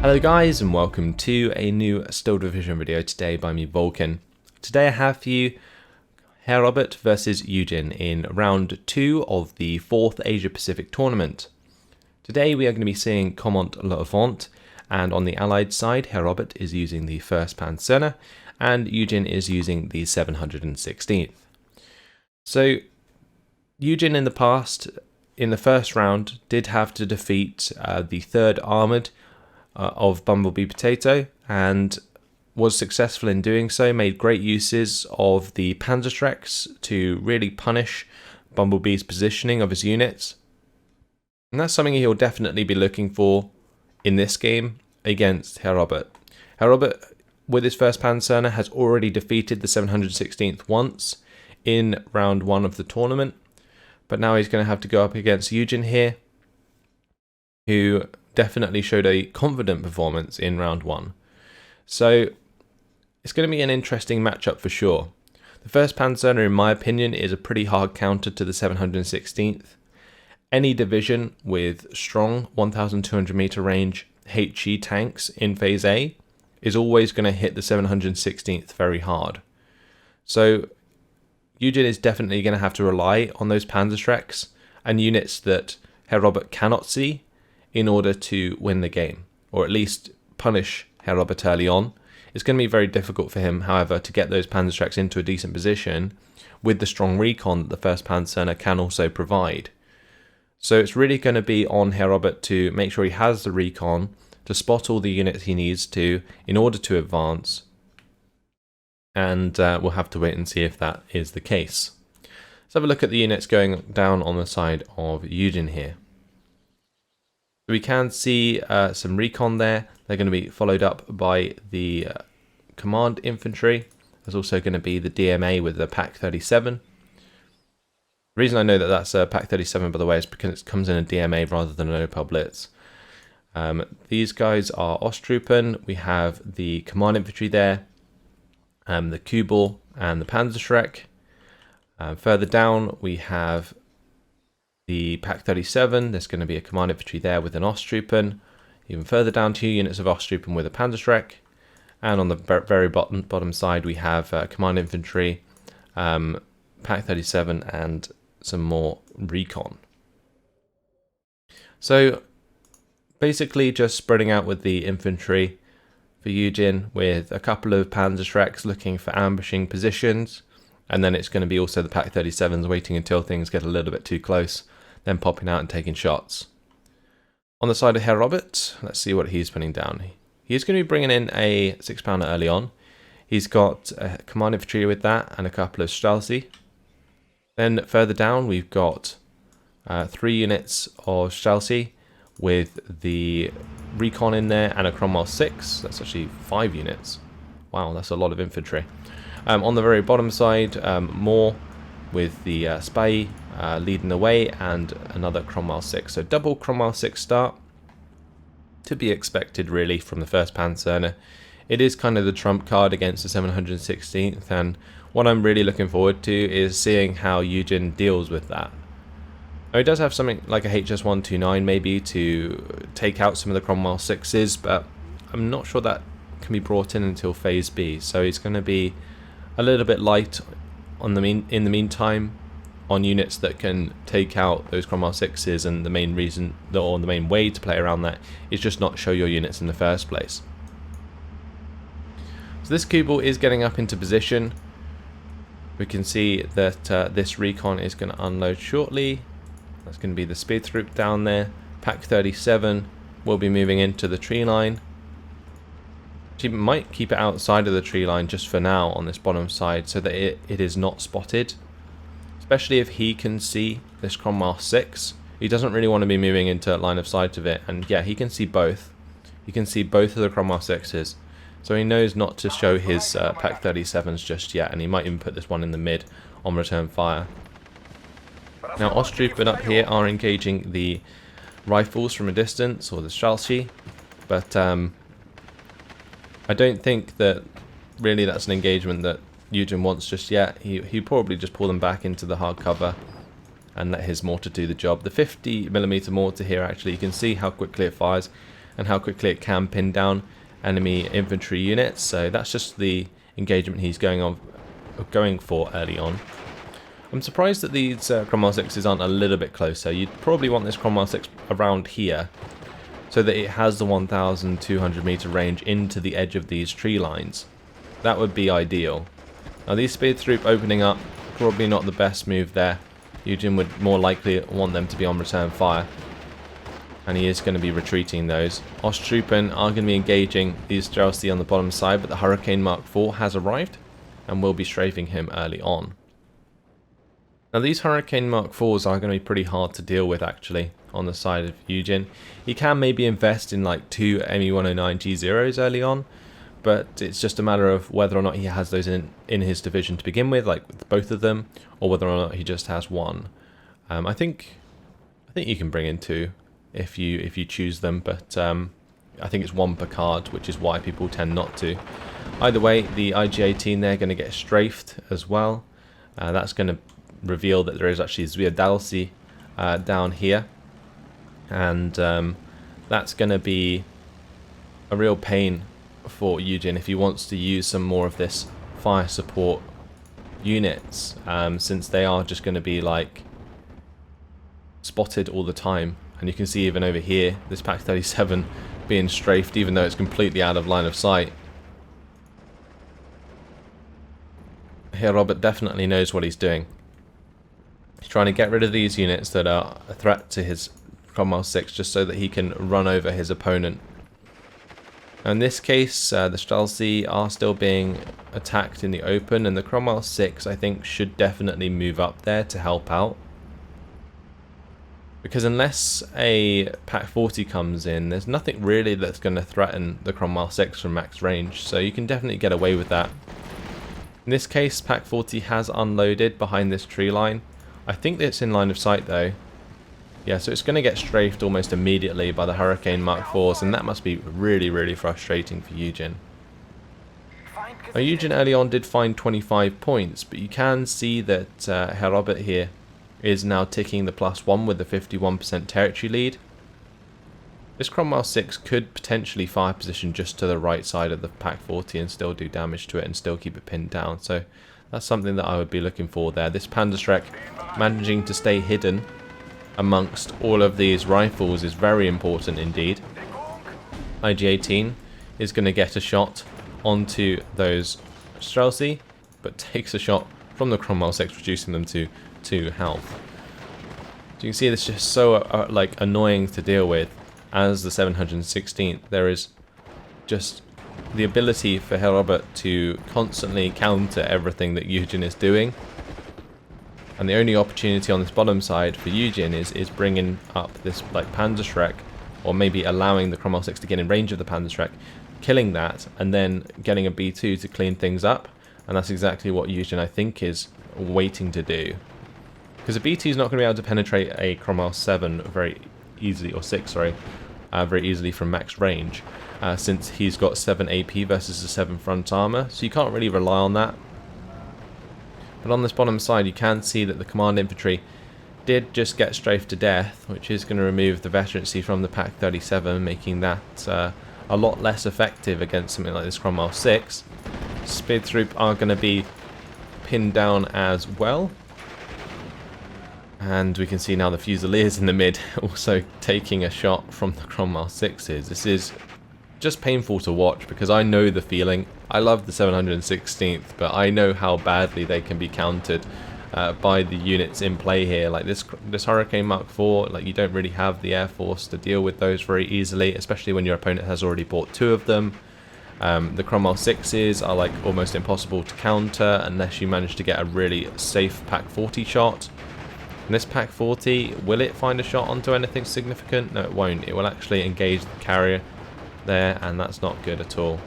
Hello guys and welcome to a new Still Division video today by me Vulcan. Today I have for you Per Kiilstofte versus YueJin in round 2 of the 4th Asia Pacific tournament. Today we are going to be seeing Caumont Levant, and on the allied side Per Kiilstofte is using the 1st Pancerna and YueJin is using the 716th. So YueJin in the past, in the first round, did have to defeat the 3rd Armoured of Bumblebee Potato and was successful in doing so, made great uses of the Panzerschrecks to really punish Bumblebee's positioning of his units. And that's something he'll definitely be looking for in this game against Per Kiilstofte. Per Kiilstofte, with his 1st Pancerna, has already defeated the 716th once in round 1 of the tournament, but now he's going to have to go up against YueJin here, who definitely showed a confident performance in round 1. So it's going to be an interesting matchup for sure. The 1st Pancerna, in my opinion, is a pretty hard counter to the 716th. Any division with strong 1200 meter range HE tanks in phase A is always going to hit the 716th very hard. So YueJin is definitely going to have to rely on those Panzerschrecks and units that Per Kiilstofte cannot see in order to win the game, or at least punish Per Kiilstofte early on. It's going to be very difficult for him, however, to get those Panzerschrecks into a decent position with the strong recon that the 1st Pancerna can also provide. So it's really going to be on Per Kiilstofte to make sure he has the recon to spot all the units he needs to in order to advance, and we'll have to wait and see if that is the case. Let's have a look at the units going down on the side of YueJin here. We can see some recon there. They're going to be followed up by the Command Infantry. There's also going to be the DMA with the Pak 37. The reason I know that that's a Pak 37, by the way, is because it comes in a DMA rather than an Opel Blitz. These guys are Osttruppen. We have the Command Infantry there, the Kubel and the Panzerschreck. Further down we have the Pak 37, there's going to be a Command Infantry there with an Osttruppen. Even further down, 2 units of Osttruppen with a Panzerschreck. And on the very bottom side we have Command Infantry, Pak 37 and some more recon. So basically just spreading out with the infantry for YueJin, with a couple of Panzerschrecks looking for ambushing positions. And then it's going to be also the Pak 37s waiting until things get a little bit too close, then popping out and taking shots. On the side of Per Kiilstofte, let's see what he's putting down. He's going to be bringing in a 6-pounder early on. He's got a Command Infantry with that and a couple of Streltsy. Then further down we've got 3 units of Streltsy with the recon in there and a Cromwell 6. That's actually 5 units. Wow, that's a lot of infantry. On the very bottom side, more with the Spy leading the way and another Cromwell 6. So double Cromwell 6 start to be expected really from the 1st Pancerna. It is kind of the trump card against the 716th, and what I'm really looking forward to is seeing how YueJin deals with that. Now, he does have something like a HS129 maybe to take out some of the Cromwell 6s, but I'm not sure that can be brought in until phase B, so he's going to be a little bit light in the meantime on units that can take out those Cromwell 6s, and the main reason, or the main way to play around that, is just not show your units in the first place. So this Kubel is getting up into position. We can see that this recon is going to unload shortly. That's going to be the speed troop down there. Pak 37 will be moving into the tree line. She might keep it outside of the tree line just for now on this bottom side so that it is not spotted. Especially if he can see this Cromwell 6. He doesn't really want to be moving into line of sight of it. And yeah, he can see both. He can see both of the Cromwell 6s. So he knows not to show his Pak 37s just yet. And he might even put this one in the mid on return fire. Now Osttruppen up here are engaging the rifles from a distance, or the Streltsy. But I don't think that really that's an engagement that YueJin wants just yet. He probably just pull them back into the hard cover and let his mortar do the job. The 50mm mortar here, actually, you can see how quickly it fires. and how quickly it can pin down enemy infantry units. So that's just the engagement he's going for early on. I'm surprised that these Cromwell 6s aren't a little bit closer. You'd probably want this Cromwell 6 around here, so that it has the 1,200 meter range into the edge of these tree lines. That would be ideal. Now these speed troop opening up, probably not the best move there. YueJin would more likely want them to be on return fire, and he is going to be retreating those. Osttruppen are going to be engaging these Streltsy on the bottom side, but the Hurricane Mark IV has arrived and will be strafing him early on. Now these Hurricane Mark IVs are going to be pretty hard to deal with actually on the side of YueJin. He can maybe invest in like 2 Me-109 G0s early on, but it's just a matter of whether or not he has those in his division to begin with, like with both of them, or whether or not he just has one. I think you can bring in 2 if you choose them, but I think it's 1 per card, which is why people tend not to. Either way, the IG-18 they're going to get strafed as well. That's going to reveal that there is actually Zwiadalsi down here, and that's going to be a real pain for YueJin if he wants to use some more of this fire support units, since they are just going to be like spotted all the time. And you can see even over here this Pak 37 being strafed even though it's completely out of line of sight. Here Robert definitely knows what he's doing. He's trying to get rid of these units that are a threat to his Cromwell 6 just so that he can run over his opponent. Now in this case, the Streltsy are still being attacked in the open, and the Cromwell 6 I think should definitely move up there to help out. Because unless a Pak 40 comes in, there's nothing really that's going to threaten the Cromwell 6 from max range, so you can definitely get away with that. In this case, Pak 40 has unloaded behind this tree line. I think it's in line of sight though. Yeah, so it's going to get strafed almost immediately by the Hurricane Mark IVs, and that must be really, really frustrating for YueJin. Now YueJin early on did find 25 points, but you can see that Herr Robert here is now ticking the +1 with a 51% territory lead. This Cromwell 6 could potentially fire position just to the right side of the Pak 40 and still do damage to it and still keep it pinned down, so that's something that I would be looking for there. This Pancerna managing to stay hidden amongst all of these rifles is very important indeed. IG-18 is going to get a shot onto those Streltsy, but takes a shot from the Cromwell 6, reducing them to 2 health. So you can see this is just so like annoying to deal with. As the 716th, there is just the ability for Herr Robert to constantly counter everything that YueJin is doing. And the only opportunity on this bottom side for YueJin is bringing up this like Pancerna, or maybe allowing the Cromwell 6 to get in range of the Pancerna, killing that, and then getting a B2 to clean things up. And that's exactly what YueJin I think is waiting to do. Because a B2 is not going to be able to penetrate a Cromwell 7 very easily, or 6, sorry, very easily from max range, since he's got 7 AP versus a 7 front armor, so you can't really rely on that. But on this bottom side you can see that the command infantry did just get strafed to death, which is going to remove the veterancy from the Pak 37, making that a lot less effective against something like this Cromwell 6. Speed troop are going to be pinned down as well. And we can see now the Fusiliers in the mid also taking a shot from the Cromwell 6s. This is just painful to watch because I know the feeling. I love the 716th, but I know how badly they can be countered by the units in play here. Like this Hurricane Mark IV, like you don't really have the air force to deal with those very easily, especially when your opponent has already bought 2 of them. The Cromwell 6s are like almost impossible to counter unless you manage to get a really safe Pak 40 shot. And this Pak 40, will it find a shot onto anything significant? No, it won't. It will actually engage the carrier there, and that's not good at all.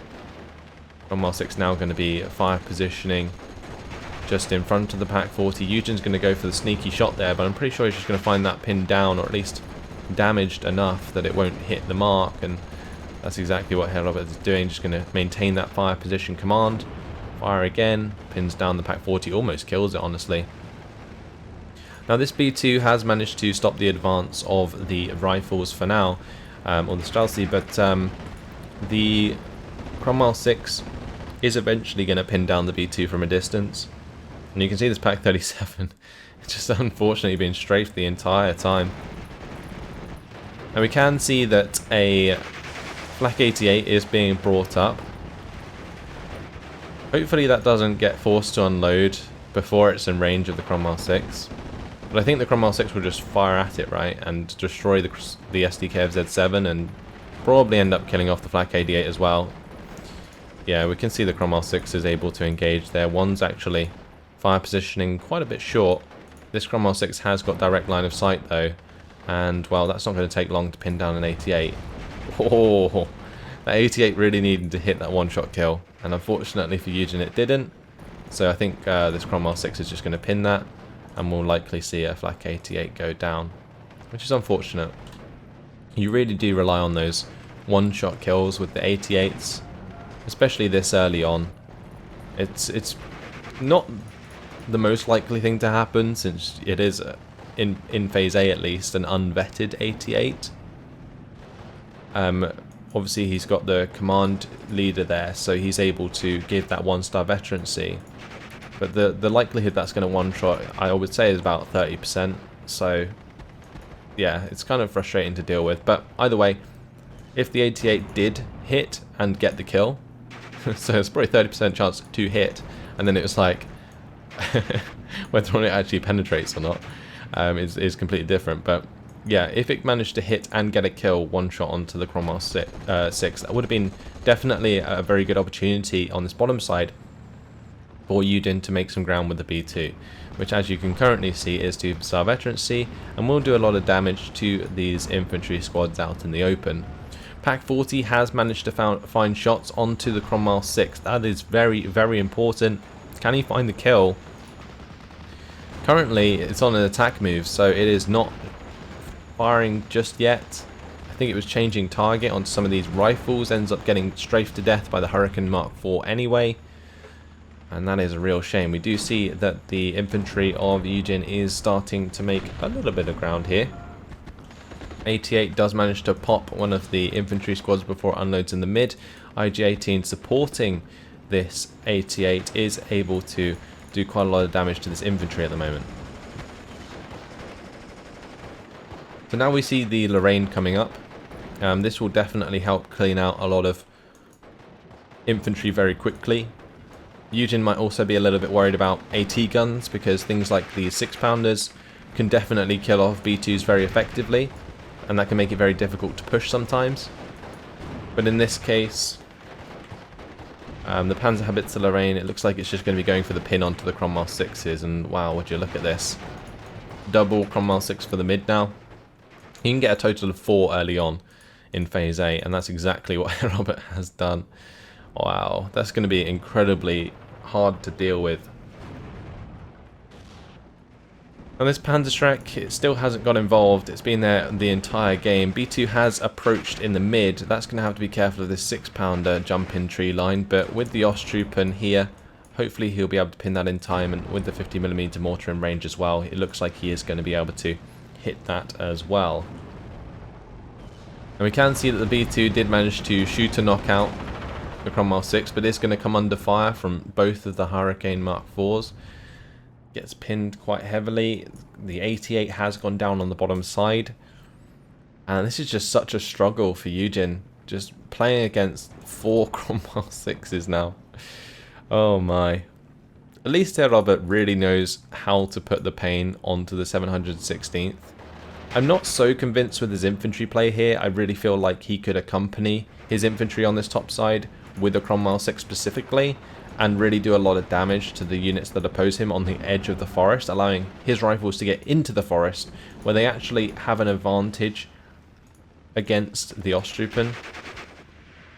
Cromwell 6 now going to be fire positioning just in front of the Pak 40. YueJin's going to go for the sneaky shot there, but I'm pretty sure he's just going to find that pinned down, or at least damaged enough that it won't hit the mark, and that's exactly what Herr Robert is doing, just going to maintain that fire position command. Fire again, pins down the Pak 40, almost kills it honestly. Now this B2 has managed to stop the advance of the rifles for now. or the Streltsy, but the Cromwell 6 is eventually going to pin down the B2 from a distance. And you can see this Pak 37 just unfortunately being strafed the entire time. And we can see that a Flak 88 is being brought up. Hopefully that doesn't get forced to unload before it's in range of the Cromwell 6. But I think the Cromwell 6 will just fire at it, right, and destroy the SDK of Z7 and probably end up killing off the Flak 88 as well. Yeah, we can see the Cromwell 6 is able to engage there. One's actually fire positioning quite a bit short. This Cromwell 6 has got direct line of sight though, and well, that's not going to take long to pin down an 88. Oh, that 88 really needed to hit that one-shot kill, and unfortunately for YueJin it didn't. So I think this Cromwell 6 is just going to pin that, and we'll likely see a Flak 88 go down, which is unfortunate. You really do rely on those one-shot kills with the 88s, especially this early on. It's not the most likely thing to happen, since it is in phase A at least an unvetted 88. Obviously he's got the command leader there, so he's able to give that 1-star veterancy, but the likelihood that's going to one-shot, I would say, is about 30%. So yeah, it's kind of frustrating to deal with. But either way, if the 88 did hit and get the kill, so it's probably 30% chance to hit, and then it was like whether or not it actually penetrates or not is completely different. But yeah, if it managed to hit and get a kill one-shot onto the Cromwell 6, that would have been definitely a very good opportunity on this bottom side for YueJin to make some ground with the B2, which, as you can currently see, is 2-star veterancy and will do a lot of damage to these infantry squads out in the open. Pak 40 has managed to find shots onto the Cromwell 6. That is very, very important. Can he find the kill? Currently, it's on an attack move, so it is not firing just yet. I think it was changing target on some of these rifles, ends up getting strafed to death by the Hurricane Mark IV anyway, and that is a real shame. We do see that the infantry of YueJin is starting to make a little bit of ground here. 88 does manage to pop one of the infantry squads before it unloads in the mid. IG-18 supporting this 88 is able to do quite a lot of damage to this infantry at the moment. So now we see the Lorraine coming up. This will definitely help clean out a lot of infantry very quickly. YueJin might also be a little bit worried about AT guns, because things like the 6-pounders can definitely kill off B2s very effectively, and that can make it very difficult to push sometimes. But in this case, the Panzerhaubitze Lorraine, it looks like it's just going to be going for the pin onto the Cromwell 6s, and wow, would you look at this. Double Cromwell 6 for the mid now. You can get a total of 4 early on in phase A, and that's exactly what Robert has done. Wow, that's going to be incredibly hard to deal with. And this Panzerschreck, it still hasn't got involved. It's been there the entire game. B2 has approached in the mid. That's going to have to be careful of this 6-pounder jump in tree line. But with the Osttruppen here, hopefully he'll be able to pin that in time. And with the 50mm mortar in range as well, it looks like he is going to be able to hit that as well. And we can see that the B2 did manage to shoot a knockout the Cromwell 6, but it's going to come under fire from both of the Hurricane Mark IVs. Gets pinned quite heavily. The 88 has gone down on the bottom side, and this is just such a struggle for YueJin, just playing against 4 Cromwell 6s now. Oh my. At least here Robert really knows how to put the pain onto the 716th. I'm not so convinced with his infantry play here. I really feel like he could accompany his infantry on this top side with the Cromwell 6 specifically, and really do a lot of damage to the units that oppose him on the edge of the forest, allowing his rifles to get into the forest, where they actually have an advantage against the Osttruppen.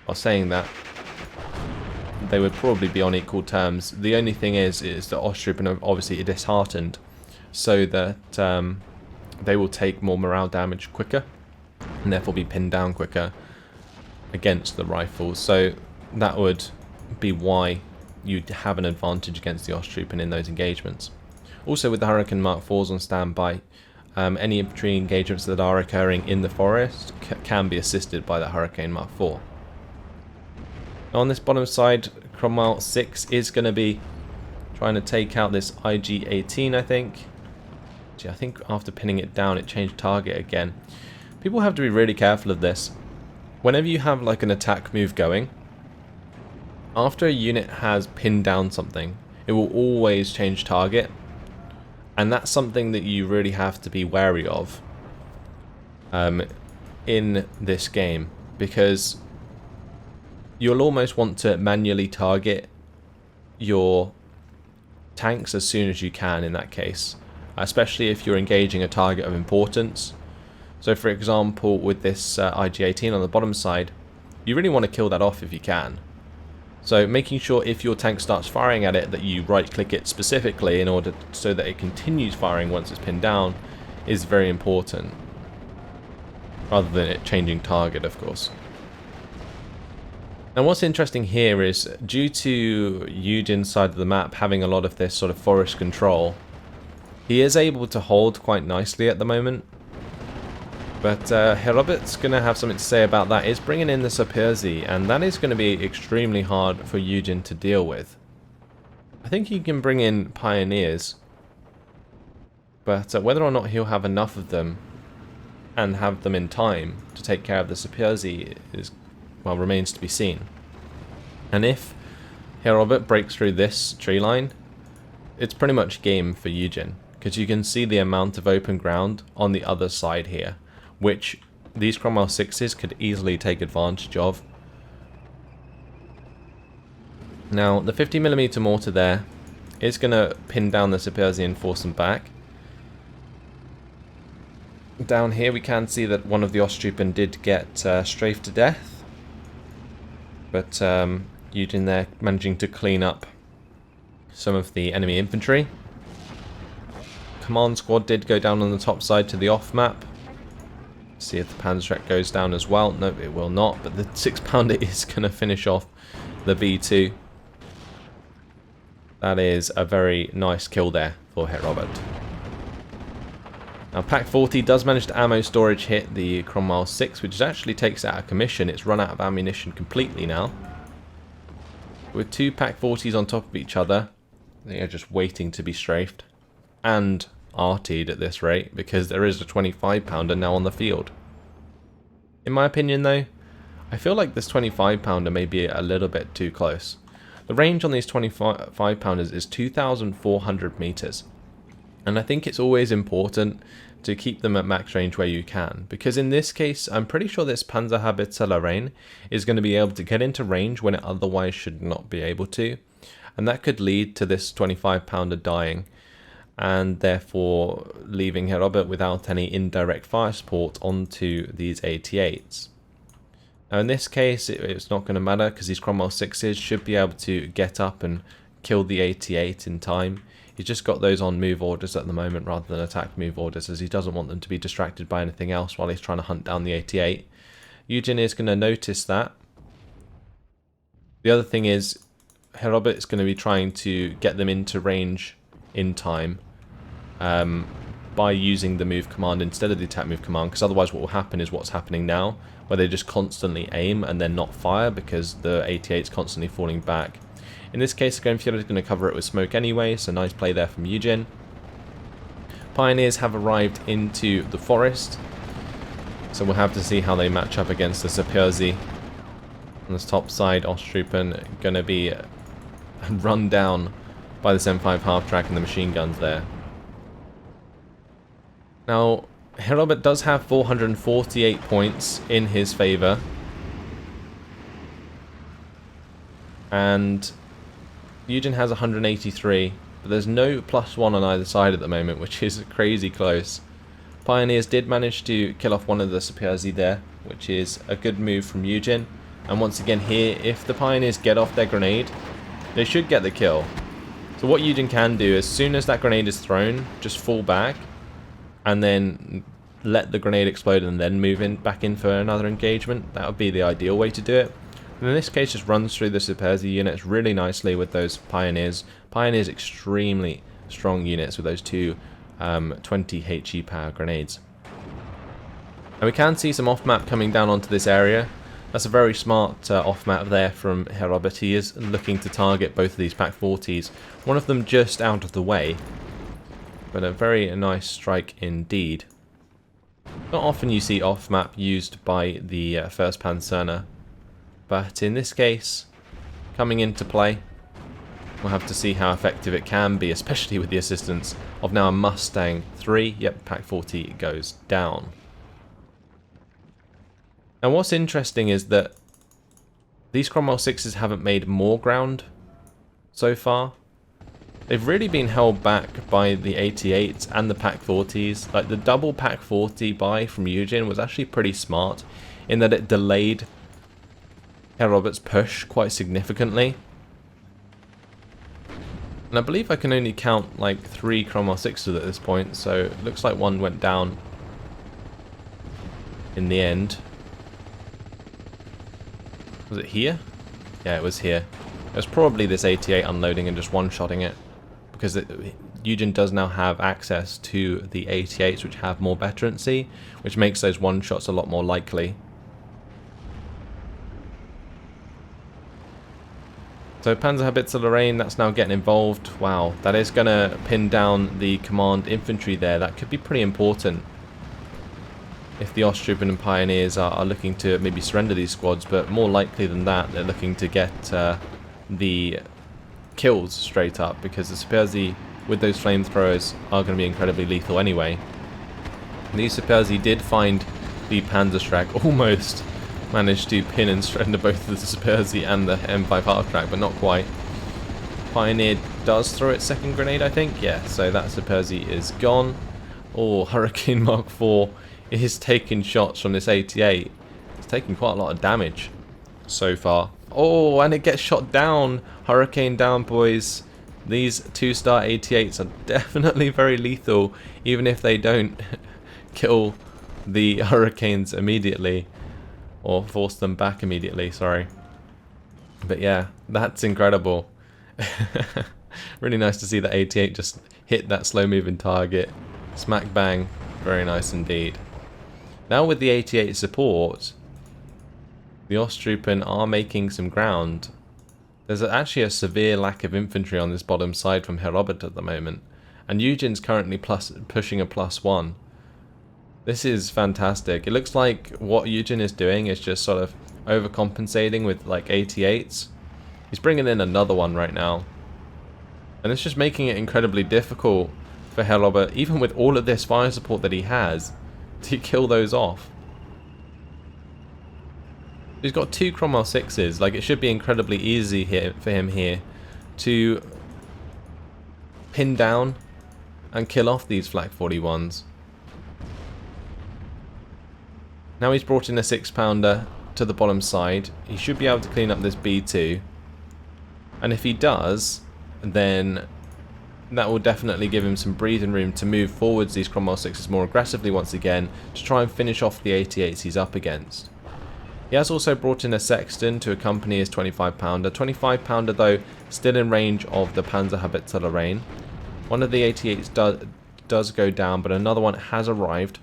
While saying that, they would probably be on equal terms. The only thing is the Osttruppen are obviously disheartened, so that they will take more morale damage quicker, and therefore be pinned down quicker against the rifles. So that would be why you'd have an advantage against the Osttruppen in those engagements. Also, with the Hurricane Mark IVs on standby, any infantry engagements that are occurring in the forest can be assisted by the Hurricane Mark IV. On this bottom side, Caumont 6 is going to be trying to take out this IG-18, I think. Gee, I think after pinning it down, it changed target again. People have to be really careful of this. Whenever you have like an attack move going, after a unit has pinned down something, it will always change target. And that's something that you really have to be wary of in this game, because you'll almost want to manually target your tanks as soon as you can in that case, especially if you're engaging a target of importance. So for example, with this IG-18 on the bottom side, you really want to kill that off if you can. So making sure if your tank starts firing at it that you right click it specifically in order so that it continues firing once it's pinned down is very important, rather than it changing target, of course. Now what's interesting here is, due to YueJin's side of the map having a lot of this sort of forest control, he is able to hold quite nicely at the moment. But Robert's going to have something to say about that. Is bringing in the Sapirzi, and that is going to be extremely hard for YueJin to deal with. I think he can bring in Pioneers, but whether or not he'll have enough of them and have them in time to take care of the Sapirzi is, well, remains to be seen. And if Robert breaks through this tree line, it's pretty much game for YueJin, because you can see the amount of open ground on the other side here, which these Cromwell 6s could easily take advantage of. Now, the 50mm mortar there is going to pin down the Sapirzi and force them back. Down here we can see that one of the Osttroopen did get strafed to death, but YueJin there managing to clean up some of the enemy infantry. Command squad did go down on the top side to the off map. See if the Pancerna goes down as well. No, it will not, but the 6-pounder is going to finish off the B2. That is a very nice kill there for Robert. Now Pack 40 does manage to ammo storage hit the Cromwell 6, which actually takes it out of commission. It's run out of ammunition completely now. With two Pack 40s on top of each other, they are just waiting to be strafed. And RT'd at this rate, because there is a 25-pounder now on the field. In my opinion though, I feel like this 25-pounder may be a little bit too close. The range on these 25-pounders is 2,400 meters, and I think it's always important to keep them at max range where you can, because in this case I'm pretty sure this Panzerhaubitze is going to be able to get into range when it otherwise should not be able to, and that could lead to this 25-pounder dying, and therefore leaving Robert without any indirect fire support onto these 88s. Now in this case it's not going to matter, because these Cromwell 6s should be able to get up and kill the 88 in time. He's just got those on move orders at the moment rather than attack move orders, as he doesn't want them to be distracted by anything else while he's trying to hunt down the 88. YueJin is going to notice that. The other thing is, Robert is going to be trying to get them into range in time by using the move command instead of the attack move command, because otherwise what will happen is what's happening now, where they just constantly aim and then not fire because the 88 is constantly falling back. In this case, Grenfjord is going to cover it with smoke anyway, so nice play there from YueJin. Pioneers have arrived into the forest, so we'll have to see how they match up against the Sapirzi. On this top side, Osttroopen going to be run down by this M5 half-track and the machine guns there. Now, Robert does have 448 points in his favour, and YueJin has 183, but there's no +1 on either side at the moment, which is crazy close. Pioneers did manage to kill off one of the Sapirzi there, which is a good move from YueJin. And once again here, if the Pioneers get off their grenade, they should get the kill. So what YueJin can do, as soon as that grenade is thrown, just fall back and then let the grenade explode and then move back in for another engagement. That would be the ideal way to do it. And in this case, just runs through the Sapirzi units really nicely with those Pioneers. Pioneers extremely strong units with those two 20 HE power grenades. And we can see some off-map coming down onto this area. That's a very smart off-map there from Herr Robert. He is looking to target both of these Pak 40s. One of them just out of the way. But a very nice strike indeed. Not often you see off-map used by the 1st Pancerna. But in this case, coming into play, we'll have to see how effective it can be, especially with the assistance of now a Mustang 3. Yep, Pak 40 goes down. Now what's interesting is that these Cromwell 6s haven't made more ground so far. They've really been held back by the 88s and the Pak 40s. Like the double Pak 40 buy from YueJin was actually pretty smart in that it delayed Herr Robert's push quite significantly. And I believe I can only count like 3 Cromwell 6s at this point, so it looks like one went down in the end. Was it here? Yeah, it was here. It was probably this 88 unloading and just one-shotting it, because YueJin does now have access to the 88s, which have more veterancy, which makes those one-shots a lot more likely. So PancerHDGaming, that's now getting involved. Wow, that is going to pin down the command infantry there. That could be pretty important if the Osttroop and Pioneers are looking to maybe surrender these squads, but more likely than that, they're looking to get the kills straight up, because the Superzi with those flamethrowers are going to be incredibly lethal anyway. These Superzi did find the Panzerschlag, almost managed to pin and surrender both the Superzi and the M5 half-track, but not quite. Pioneer does throw its second grenade, I think. Yeah, so that Superzi is gone. Oh, Hurricane Mark IV is taking shots from this 88. It's taking quite a lot of damage so far. Oh, and it gets shot down. Hurricane down, boys. These 2-star 88s are definitely very lethal, even if they don't kill the Hurricanes immediately. Or force them back immediately, sorry. But yeah, that's incredible. Really nice to see that 88 just hit that slow-moving target. Smack bang. Very nice indeed. Now with the 88 support, the Osttruppen are making some ground. There's actually a severe lack of infantry on this bottom side from Herr Robert at the moment. And YueJin's currently pushing a +1. This is fantastic. It looks like what YueJin is doing is just sort of overcompensating with like 88s. He's bringing in another one right now. And it's just making it incredibly difficult for Herr Robert, even with all of this fire support that he has, to kill those off. He's got 2 Cromwell 6s. Like, it should be incredibly easy here for him here to pin down and kill off these Flak 41s. Now he's brought in a 6-pounder to the bottom side. He should be able to clean up this B2. And if he does, then that will definitely give him some breathing room to move forwards these Cromwell 6s more aggressively once again, to try and finish off the 88s he's up against. He has also brought in a Sexton to accompany his 25-pounder. 25-pounder though, still in range of the PancerHDGaming. One of the 88s does go down, but another one has arrived.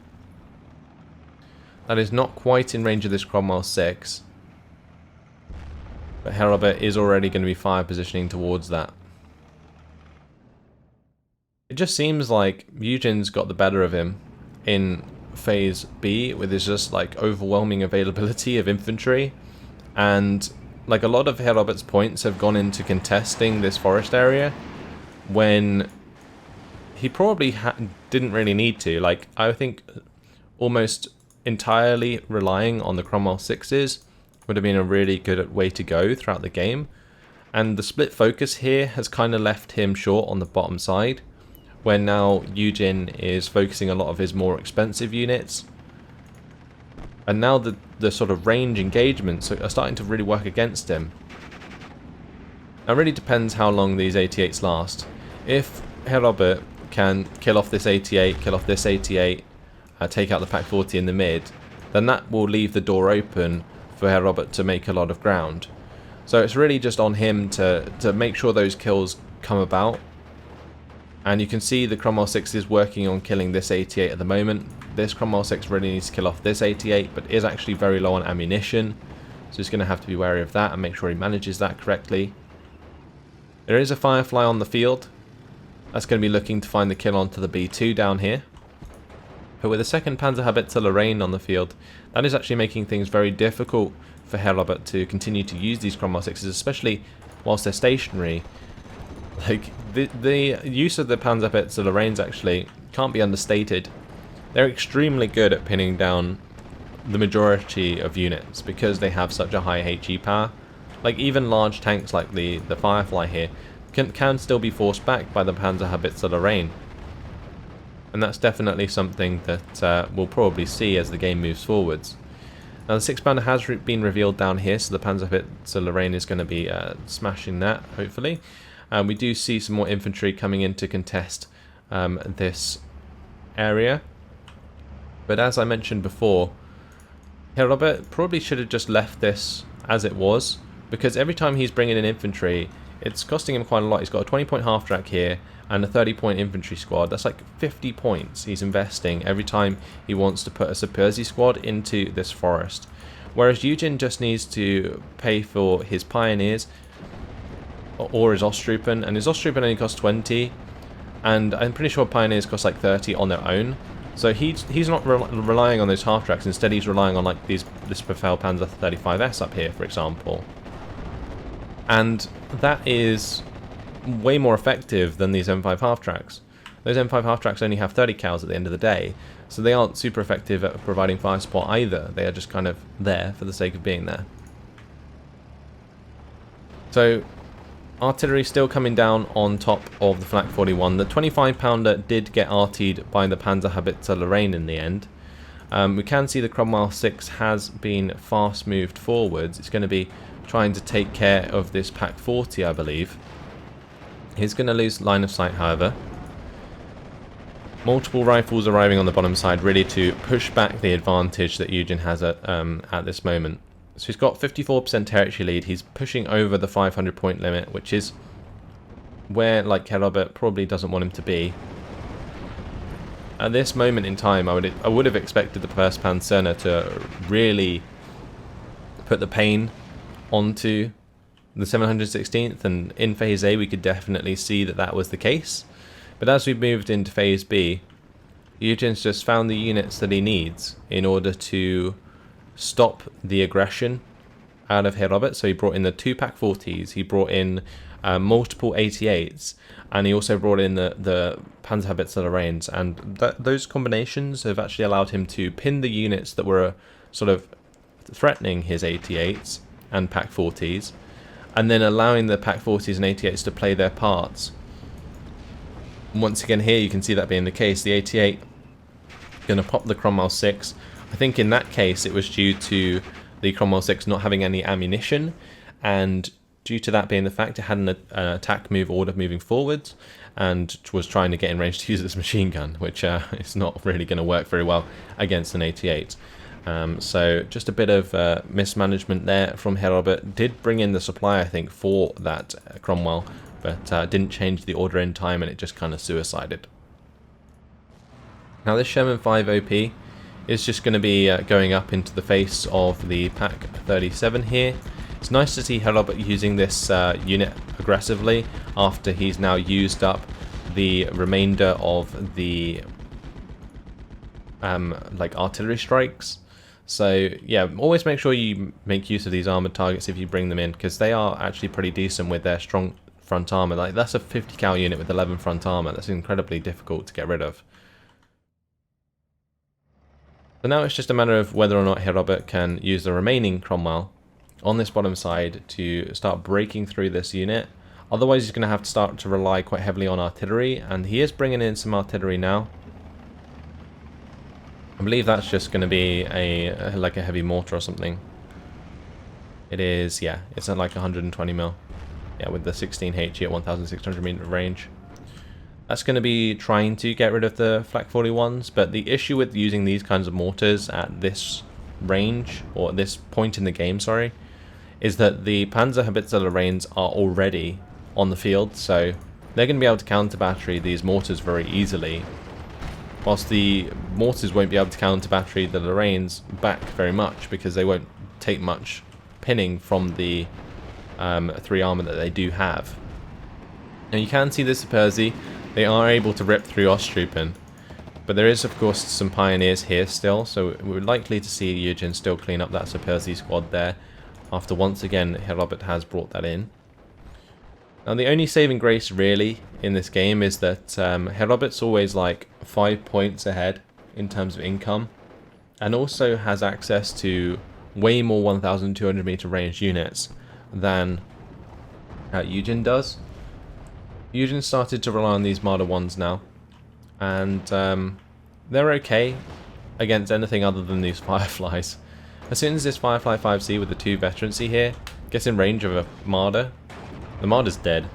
That is not quite in range of this Cromwell 6. But Herr Robert is already going to be fire positioning towards that. It just seems like YueJin's got the better of him in phase B, with his just like overwhelming availability of infantry. And like a lot of Herr Robert's points have gone into contesting this forest area when he probably didn't really need to. Like, I think almost entirely relying on the Cromwell 6s would have been a really good way to go throughout the game, and the split focus here has kind of left him short on the bottom side, when now YueJin is focusing a lot of his more expensive units, and now the sort of range engagements are starting to really work against him. It really depends how long these 88s last. If Herr Robert can kill off this 88, kill off this 88, take out the Pak 40 in the mid, then that will leave the door open for Herr Robert to make a lot of ground. So it's really just on him to make sure those kills come about. And you can see the Cromwell 6 is working on killing this 88 at the moment. This Cromwell 6 really needs to kill off this 88, but is actually very low on ammunition. So he's going to have to be wary of that and make sure he manages that correctly. There is a Firefly on the field. That's going to be looking to find the kill onto the B2 down here. But with the second Panzerhaubitze Lorraine on the field, that is actually making things very difficult for Herr Robert to continue to use these Cromwell 6s, especially whilst they're stationary. Like, the use of the Panzerhaubitze Lorraines actually can't be understated. They're extremely good at pinning down the majority of units because they have such a high HE power. Like, even large tanks like the Firefly here can still be forced back by the Panzerhaubitze Lorraine. And that's definitely something that we'll probably see as the game moves forwards. Now the 6-pounder has been revealed down here, so the Panzerhaubitze Lorraine is going to be smashing that, hopefully. We do see some more infantry coming in to contest this area. But as I mentioned before, Herr Robert probably should have just left this as it was, because every time he's bringing in infantry, it's costing him quite a lot. He's got a 20-point half-track here and a 30-point infantry squad. That's like 50 points he's investing every time he wants to put a Subpersi squad into this forest. Whereas YueJin just needs to pay for his pioneers or his Osttruppen, and his Osttruppen only costs 20, and I'm pretty sure pioneers cost like 30 on their own. So he's not relying on those half tracks. Instead, he's relying on like this Befehl Panzer 35S up here, for example. And that is way more effective than these M5 half tracks. Those M5 half tracks only have 30 cals at the end of the day, so they aren't super effective at providing fire support either. They are just kind of there for the sake of being there. So artillery still coming down on top of the Flak 41. The 25-pounder did get artied by the Panzerhaubitze Lorraine in the end. We can see the Cromwell 6 has been fast moved forwards. It's going to be trying to take care of this Pak 40, I believe. He's going to lose line of sight, however. Multiple rifles arriving on the bottom side, ready to push back the advantage that YueJin has at this moment. So he's got 54% territory lead. He's pushing over the 500-point limit, which is where, like, Herr Robert probably doesn't want him to be. At this moment in time, I would have expected the first Pancerna to really put the pain onto the 716th, and in Phase A we could definitely see that that was the case. But as we moved into Phase B, YueJin's just found the units that he needs in order to stop the aggression out of Herr Robert. So he brought in the 2 Pak 40s, he brought in multiple 88s, and he also brought in the Panzerhaubitze Lorraines, and those combinations have actually allowed him to pin the units that were sort of threatening his 88s and Pak 40s, and then allowing the Pak 40s and 88s to play their parts. Once again here you can see that being the case. The 88 going to pop the Cromwell 6. I think in that case it was due to the Cromwell 6 not having any ammunition, and due to that being the fact it had an attack move order moving forwards and was trying to get in range to use this machine gun, which is not really going to work very well against an 88. So just a bit of mismanagement there from Herr Robert. Did bring in the supply, I think, for that Cromwell, but didn't change the order in time, and it just kind of suicided. Now this Sherman 5 OP is just going to be going up into the face of the Pak 37 here. It's nice to see Herr Robert using this unit aggressively after he's now used up the remainder of the like artillery strikes. So yeah, always make sure you make use of these armored targets if you bring them in, because they are actually pretty decent with their strong front armor. Like, that's a 50 cal unit with 11 front armor. That's incredibly difficult to get rid of. So now it's just a matter of whether or not Herr Robert can use the remaining Cromwell on this bottom side to start breaking through this unit. Otherwise he's going to have to start to rely quite heavily on artillery, and he is bringing in some artillery now. I believe that's just going to be like a heavy mortar or something. It is, yeah, it's at like 120 mil. Yeah, with the 16 HE at 1,600 meter range. That's going to be trying to get rid of the Flak 41s, but the issue with using these kinds of mortars at this range, or at this point in the game, is that the Panzerhaubitze Lorraines are already on the field, so they're going to be able to counter battery these mortars very easily, whilst the mortars won't be able to counter battery the Lorraines back very much, because they won't take much pinning from the 3 armor that they do have. Now you can see the Superzi, they are able to rip through Osttruppen, but there is of course some Pioneers here still, so we're likely to see YueJin still clean up that Superzi squad there, after once again Herobert has brought that in. Now the only saving grace really in this game is that Herobert's always like 5 points ahead in terms of income, and also has access to way more 1200 meter range units than YueJin does. YueJin started to rely on these Marder 1s now, and they're okay against anything other than these Fireflies. As soon as this Firefly 5C with the 2 veterancy here gets in range of a Marder, the Marder's dead,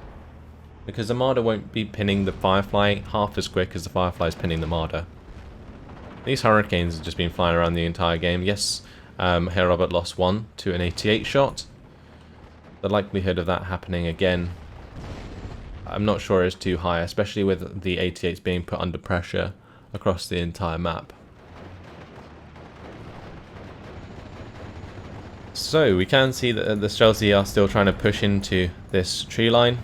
because the Marder won't be pinning the Firefly half as quick as the Firefly's pinning the Marder. These Hurricanes have just been flying around the entire game. Yes, Herobert lost 1 to an 88 shot. The likelihood of that happening again, I'm not sure is too high, especially with the 88s being put under pressure across the entire map. So we can see that the Streltsy are still trying to push into this tree line.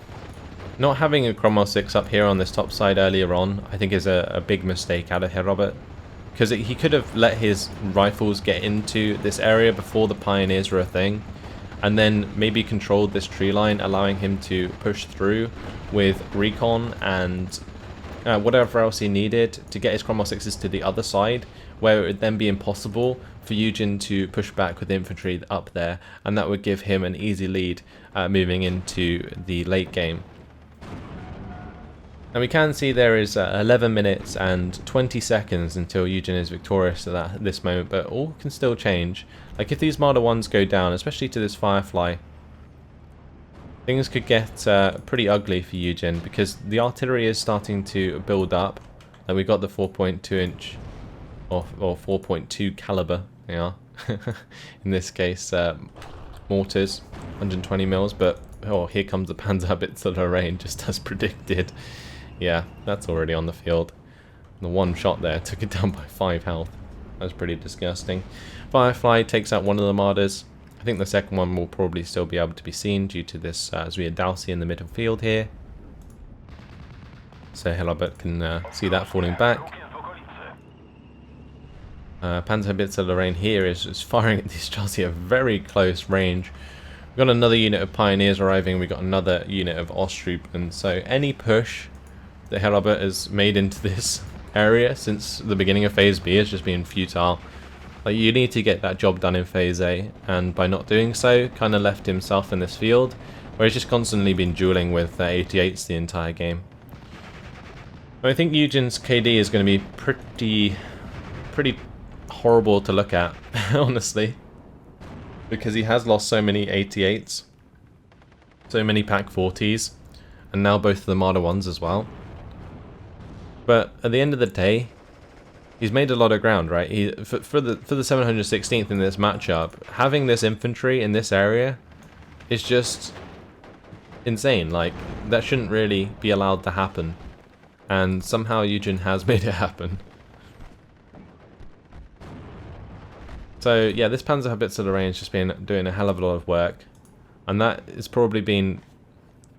Not having a Cromwell 6 up here on this top side earlier on, I think is a big mistake out of Herobert, because he could have let his rifles get into this area before the Pioneers were a thing, and then maybe controlled this tree line, allowing him to push through with recon and whatever else he needed to get his Cromwell 6s to the other side, where it would then be impossible for YueJin to push back with infantry up there, and that would give him an easy lead moving into the late game. And we can see there is 11 minutes and 20 seconds until YueJin is victorious at this moment, but all can still change. Like if these Marder 1s go down, especially to this Firefly, things could get pretty ugly for YueJin, because the artillery is starting to build up. And we got the 4.2 inch or 4.2 caliber, they are in this case, mortars, 120 mils. But oh, here comes the Panzerhaubitze Lorraine, just as predicted. Yeah, that's already on the field. The one shot there took it down by 5 health. That was pretty disgusting. Firefly takes out one of the Marders. I think the second one will probably still be able to be seen due to this Zwiadowski in the middle field here. So Herobert can see that falling back. Panzerhaubitze Lorraine here is firing at these Chelsea at very close range. We've got another unit of Pioneers arriving. We've got another unit of Osttruppen. So any push that Herobert has made into this area since the beginning of Phase B has just been futile. Like, you need to get that job done in Phase A, and by not doing so, kind of left himself in this field, where he's just constantly been dueling with 88s the entire game. I think YueJin's KD is going to be pretty horrible to look at, honestly, because he has lost so many 88s, so many Pack 40s, and now both of the Marder 1s as well. But at the end of the day, he's made a lot of ground, right? For the 716th in this matchup, having this infantry in this area is just insane. Like, that shouldn't really be allowed to happen, and somehow YueJin has made it happen. So yeah, this Panzerhaubitze Lorraine has just been doing a hell of a lot of work, and that has probably been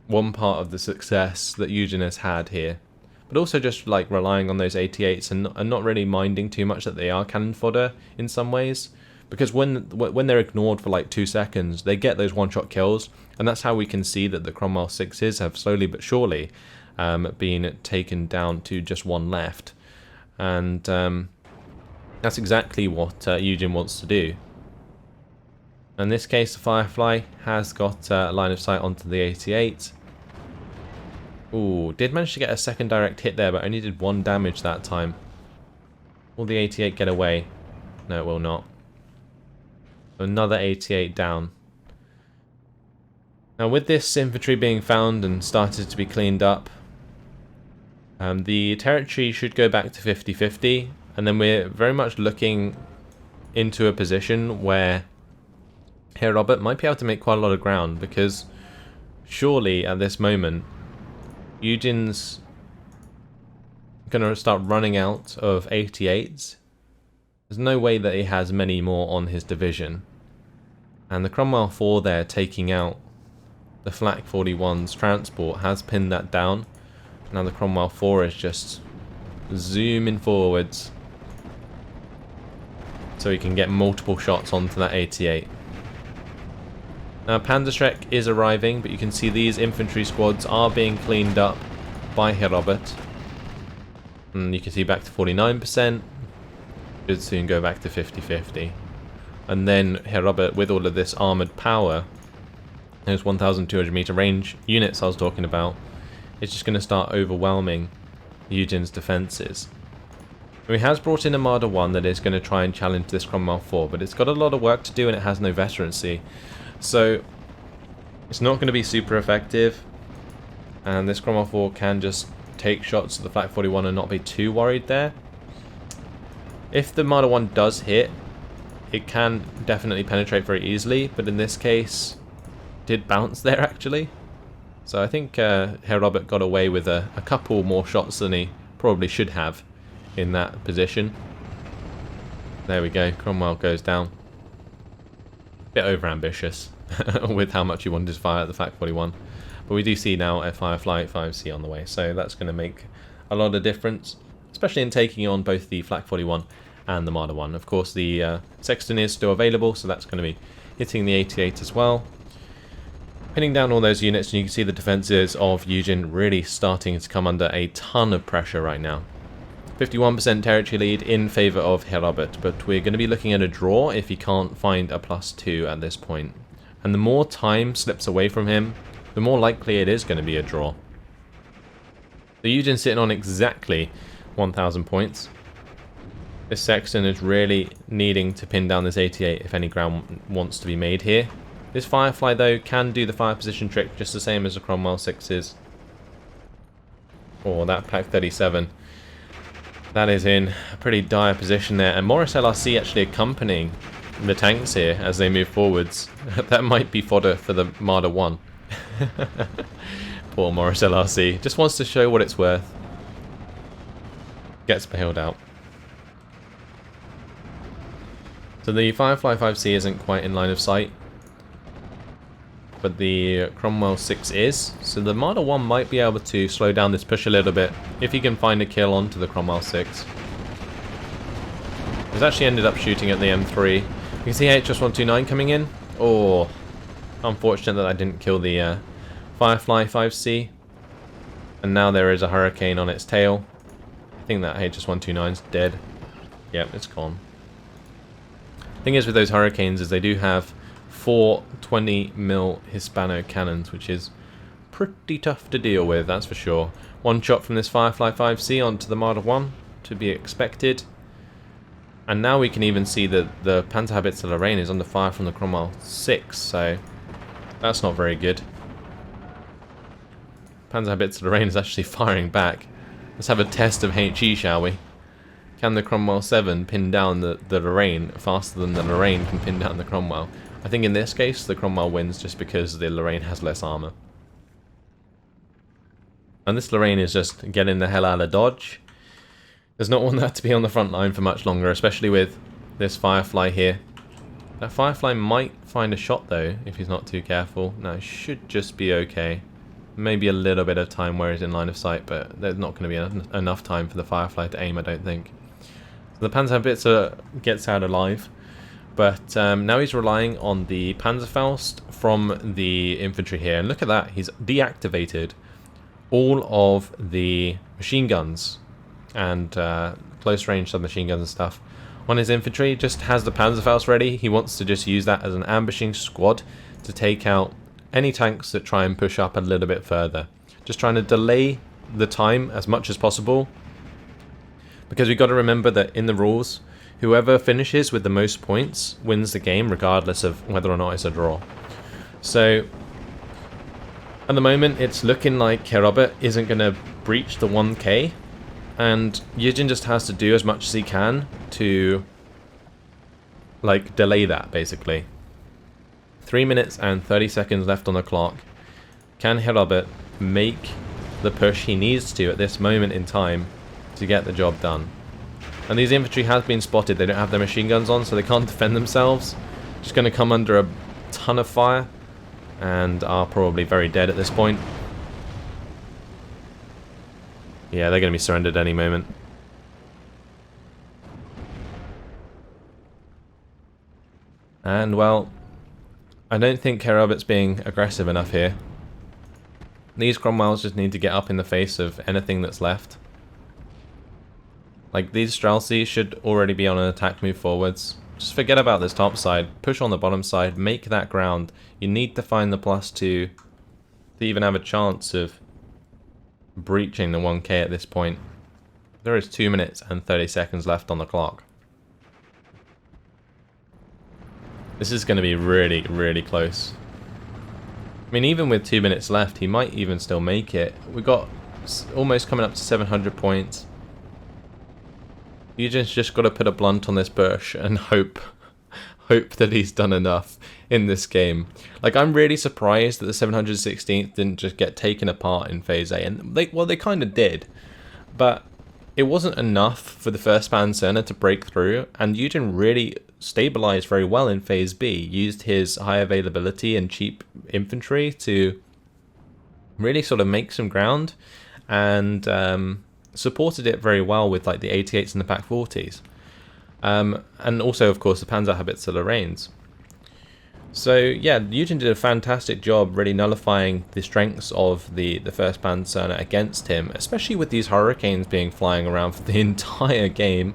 one part of the success that YueJin has had here. But also just like relying on those 88s and not really minding too much that they are cannon fodder in some ways, because when they're ignored for like 2 seconds, they get those one-shot kills, and that's how we can see that the Cromwell 6s have slowly but surely been taken down to just 1 left, and that's exactly what YueJin wants to do. In this case, the Firefly has got line of sight onto the 88. Ooh, did manage to get a second direct hit there, but only did 1 damage that time. Will the 88 get away? No, it will not. Another 88 down. Now with this infantry being found and started to be cleaned up, the territory should go back to 50-50, and then we're very much looking into a position where Herobert might be able to make quite a lot of ground, because surely at this moment YueJin's gonna start running out of 88s. There's no way that he has many more on his division. And the Cromwell 4 there taking out the Flak 41's transport has pinned that down. Now the Cromwell 4 is just zooming forwards so he can get multiple shots onto that 88. Now Panzerschreck is arriving, but you can see these infantry squads are being cleaned up by Herobert. And you can see back to 49%. Should soon go back to 50-50. And then Herobert, with all of this armoured power, those 1,200 meter range units I was talking about, is just going to start overwhelming YueJin's defences. He has brought in Armada 1 that is going to try and challenge this Cromwell 4, but it's got a lot of work to do and it has no veterancy. So it's not going to be super effective, and this Cromwell 4 can just take shots at the Flak 41 and not be too worried there. If the Armada 1 does hit, it can definitely penetrate very easily, but in this case, did bounce there actually. So I think Herobert got away with a couple more shots than he probably should have in that position. There we go, Cromwell goes down. Bit overambitious with how much he wanted to fire at the Flak 41. But we do see now a Firefly 5C on the way, so that's going to make a lot of difference, especially in taking on both the Flak 41 and the Marder 1. Of course, the Sexton is still available, so that's going to be hitting the 88 as well. Pinning down all those units, and you can see the defences of YueJin really starting to come under a ton of pressure right now. 51% territory lead in favour of Herobert, but we're going to be looking at a draw if he can't find a +2 at this point. And the more time slips away from him, the more likely it is going to be a draw. The YueJin sitting on exactly 1,000 points. This Sexton is really needing to pin down this 88 if any ground wants to be made here. This Firefly though can do the fire position trick just the same as the Cromwell 6s. Or that Pack 37. That is in a pretty dire position there, and Morris LRC actually accompanying the tanks here as they move forwards. That might be fodder for the Marder 1. Poor Morris LRC. Just wants to show what it's worth. Gets bailed out. So the Firefly 5C isn't quite in line of sight, but the Cromwell 6 is. So the Marder 1 might be able to slow down this push a little bit if he can find a kill onto the Cromwell 6. He's actually ended up shooting at the M3. You can see HS129 coming in. Oh, unfortunate that I didn't kill the Firefly 5C. And now there is a Hurricane on its tail. I think that HS129 is dead. Yep, it's gone. Thing is with those Hurricanes is they do have 4 20mm Hispano cannons, which is pretty tough to deal with, that's for sure. One shot from this Firefly 5C onto the Marder 1 to be expected. And now we can even see that the Panzerhaubitze Lorraine is under fire from the Cromwell 6, so that's not very good. Panzerhaubitze Lorraine is actually firing back. Let's have a test of HE, shall we? Can the Cromwell 7 pin down the Lorraine faster than the Lorraine can pin down the Cromwell? I think in this case the Cromwell wins just because the Lorraine has less armour. And this Lorraine is just getting the hell out of Dodge. Does not want that to be on the front line for much longer, especially with this Firefly here. That Firefly might find a shot though, if he's not too careful. No, should just be okay. Maybe a little bit of time where he's in line of sight, but there's not going to be enough time for the Firefly to aim, I don't think. So the Panzerhaubitze gets out alive, but now he's relying on the Panzerfaust from the infantry here. And look at that, he's deactivated all of the machine guns and close range submachine guns and stuff on his infantry. Just has the Panzerfaust ready. He wants to just use that as an ambushing squad to take out any tanks that try and push up a little bit further. Just trying to delay the time as much as possible, because we've got to remember that in the rules, whoever finishes with the most points wins the game, regardless of whether or not it's a draw. So at the moment it's looking like Herobert isn't going to breach the 1k, and YueJin just has to do as much as he can to like delay that, basically. 3 minutes and 30 seconds left on the clock. Can Herobert make the push he needs to at this moment in time to get the job done. And these infantry has been spotted. They don't have their machine guns on, so they can't defend themselves. Just going to come under a ton of fire and are probably very dead at this point. Yeah, they're going to be surrendered any moment. And, well, I don't think Kerobit's being aggressive enough here. These Cromwells just need to get up in the face of anything that's left. Like, these Streltsy should already be on an attack move forwards. Just forget about this top side. Push on the bottom side. Make that ground. You need to find the +2 to even have a chance of breaching the 1k at this point. There is 2 minutes and 30 seconds left on the clock. This is going to be really, really close. I mean, even with 2 minutes left, he might even still make it. We've got almost coming up to 700 points. You just got to put a blunt on this bush and hope that he's done enough in this game. Like, I'm really surprised that the 716th didn't just get taken apart in Phase A. And they kind of did. But it wasn't enough for the 1st Pancerna to break through. And YueJin really stabilized very well in Phase B. Used his high availability and cheap infantry to really sort of make some ground. And supported it very well with like the 88s and the Pak 40s. And also, of course, the Panzerhaubitze Lorraines. So, yeah, YueJin did a fantastic job really nullifying the strengths of the 1st Pancerna against him, especially with these Hurricanes being flying around for the entire game.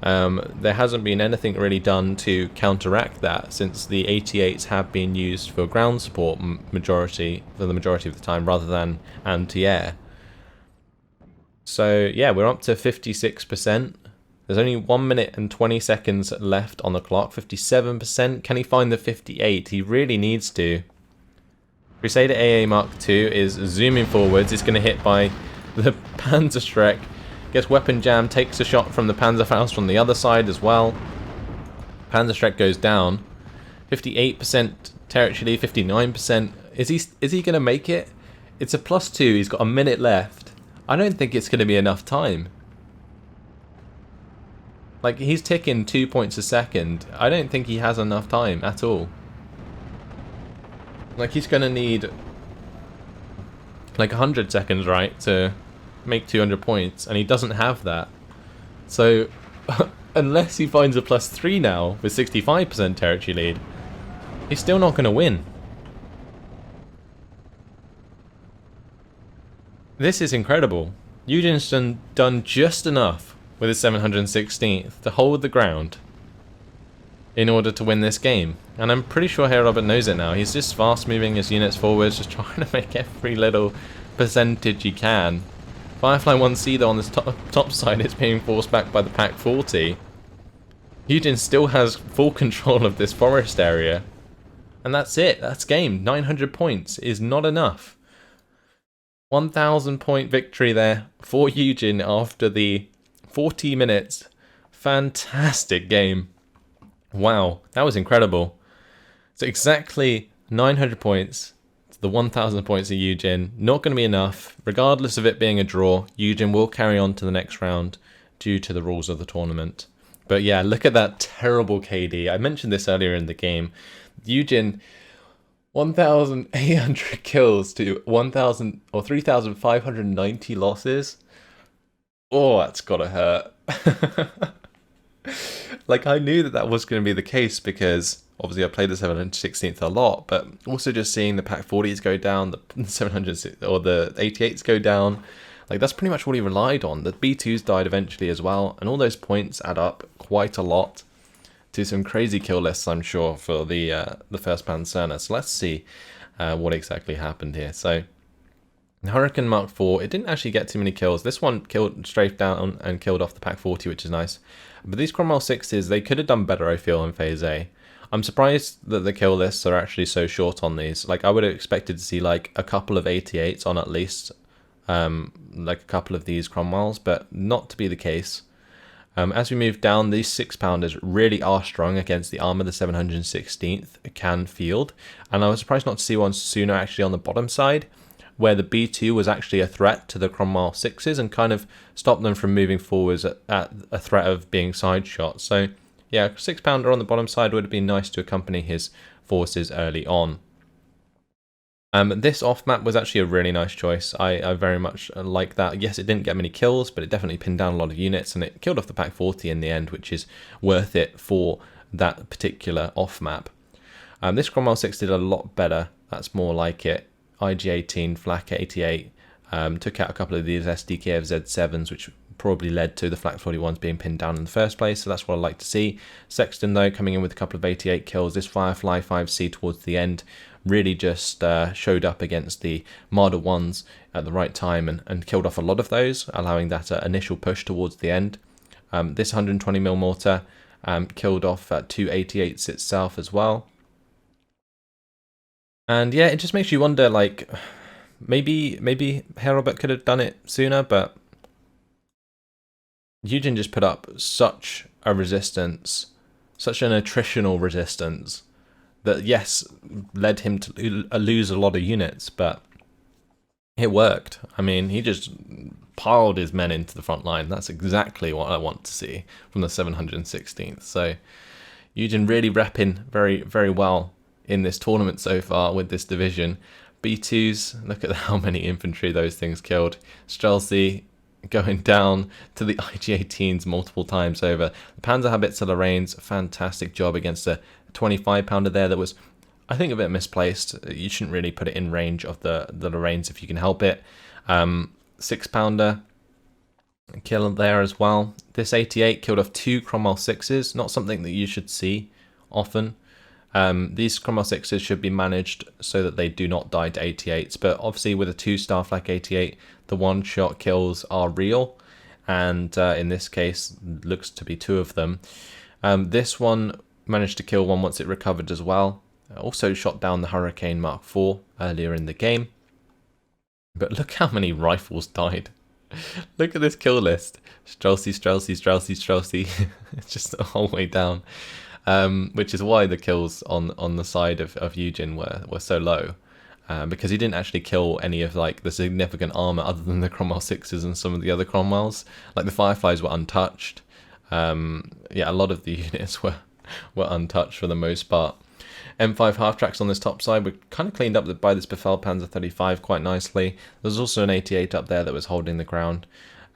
There hasn't been anything really done to counteract that, since the 88s have been used for ground support for the majority of the time, rather than anti-air. So, yeah, we're up to 56%. There's only 1 minute and 20 seconds left on the clock. 57%. Can he find the 58? He really needs to. Crusader AA Mark II is zooming forwards. It's going to hit by the Panzerschreck. Gets weapon jam. Takes a shot from the Panzerfaust from the other side as well. Panzerschreck goes down. 58% territory lead. 59%. Is he going to make it? It's a +2. He's got a minute left. I don't think it's going to be enough time. Like, he's ticking 2 points a second. I don't think he has enough time at all. Like, he's going to need like 100 seconds, right, to make 200 points, and he doesn't have that. So, unless he finds a +3 now with 65% territory lead, he's still not going to win. This is incredible. YueJin's done just enough with his 716th to hold the ground in order to win this game. And I'm pretty sure Herr Robert knows it now. He's just fast moving his units forwards, just trying to make every little percentage he can. Firefly 1C though on this top side is being forced back by the Pak 40. YueJin still has full control of this forest area. And that's it. That's game. 900 points is not enough. 1,000 point victory there for YueJin after the 40 minutes. Fantastic game. Wow, that was incredible. So exactly 900 points to the 1,000 points of YueJin. Not going to be enough. Regardless of it being a draw, YueJin will carry on to the next round due to the rules of the tournament. But yeah, look at that terrible KD. I mentioned this earlier in the game. YueJin, 1,800 kills to 1,000 or 3,590 losses. Oh, that's gotta hurt. Like, I knew that was going to be the case because obviously I played the 716th a lot, but also just seeing the Pak 40s go down, the 700 or the 88s go down, like, that's pretty much all he relied on. The B2s died eventually as well, and all those points add up quite a lot to some crazy kill lists, I'm sure, for the 1st Pancerna. So let's see what exactly happened here. So Hurricane Mark IV, it didn't actually get too many kills. This one strafed down and killed off the Pak 40, which is nice. But these Cromwell 6s, they could have done better, I feel, in Phase A. I'm surprised that the kill lists are actually so short on these. Like, I would have expected to see, like, a couple of 88s on at least, like a couple of these Cromwells, but not to be the case. As we move down, these 6-pounders really are strong against the armor the 716th can field. And I was surprised not to see one sooner actually on the bottom side. where the B2 was actually a threat to the Cromwell 6s and kind of stopped them from moving forwards at a threat of being side shot. So yeah, 6-pounder on the bottom side would have been nice to accompany his forces early on. This off-map was actually a really nice choice. I very much like that. Yes, it didn't get many kills, but it definitely pinned down a lot of units, and it killed off the Pack 40 in the end, which is worth it for that particular off-map. This Cromwell 6 did a lot better. That's more like it. IG-18, Flak 88, took out a couple of these SDKF Z7s, which probably led to the Flak 41s being pinned down in the first place, so that's what I like to see. Sexton, though, coming in with a couple of 88 kills. This Firefly 5C towards the end really just showed up against the Marder 1s at the right time and killed off a lot of those, allowing that initial push towards the end. This 120mm mortar killed off 2 88s itself as well. And yeah, it just makes you wonder, like, maybe Herobert could have done it sooner, but YueJin just put up such a resistance, such an attritional resistance, that yes, led him to lose a lot of units, but it worked. I mean, he just piled his men into the front line. That's exactly what I want to see from the 716th. So YueJin really repping very, very well in this tournament so far with this division. B2s, look at how many infantry those things killed. Streltsy going down to the IG-18s multiple times over. The Panzerhaubitze Lorraines, fantastic job against a 25-pounder there that was, I think, a bit misplaced. You shouldn't really put it in range of the Lorraines if you can help it. 6-pounder kill there as well. This 88 killed off 2 Cromwell 6s, not something that you should see often. These Cromwell 6s should be managed so that they do not die to 88s, but obviously with a 2-star Flak 88, the one-shot kills are real, and in this case, looks to be 2 of them. This one managed to kill one once it recovered as well. Also shot down the Hurricane Mark IV earlier in the game. But look how many rifles died. Look at this kill list. Streltsy, Streltsy, Streltsy, Streltsy. It's just the whole way down. Which is why the kills on the side of YueJin were so low, because he didn't actually kill any of like the significant armor other than the Cromwell 6s and some of the other Cromwells. Like the Fireflies were untouched. Yeah, a lot of the units were untouched for the most part. M5 half-tracks on this top side were kind of cleaned up by this Befehlpanzer 35 quite nicely. There's also an 88 up there that was holding the ground.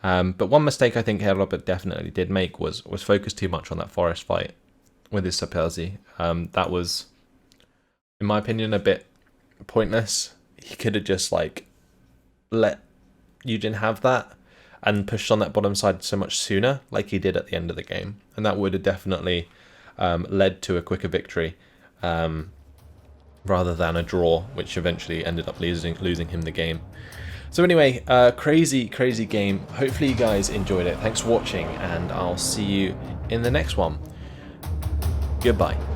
But one mistake I think Herobert definitely did make was focus too much on that forest fight with his Sapelsi. That was, in my opinion, a bit pointless. He could have just like let YueJin have that and pushed on that bottom side so much sooner, like he did at the end of the game, and that would have definitely led to a quicker victory, rather than a draw, which eventually ended up losing him the game. So anyway, crazy game. Hopefully you guys enjoyed it. Thanks for watching, and I'll see you in the next one. Goodbye.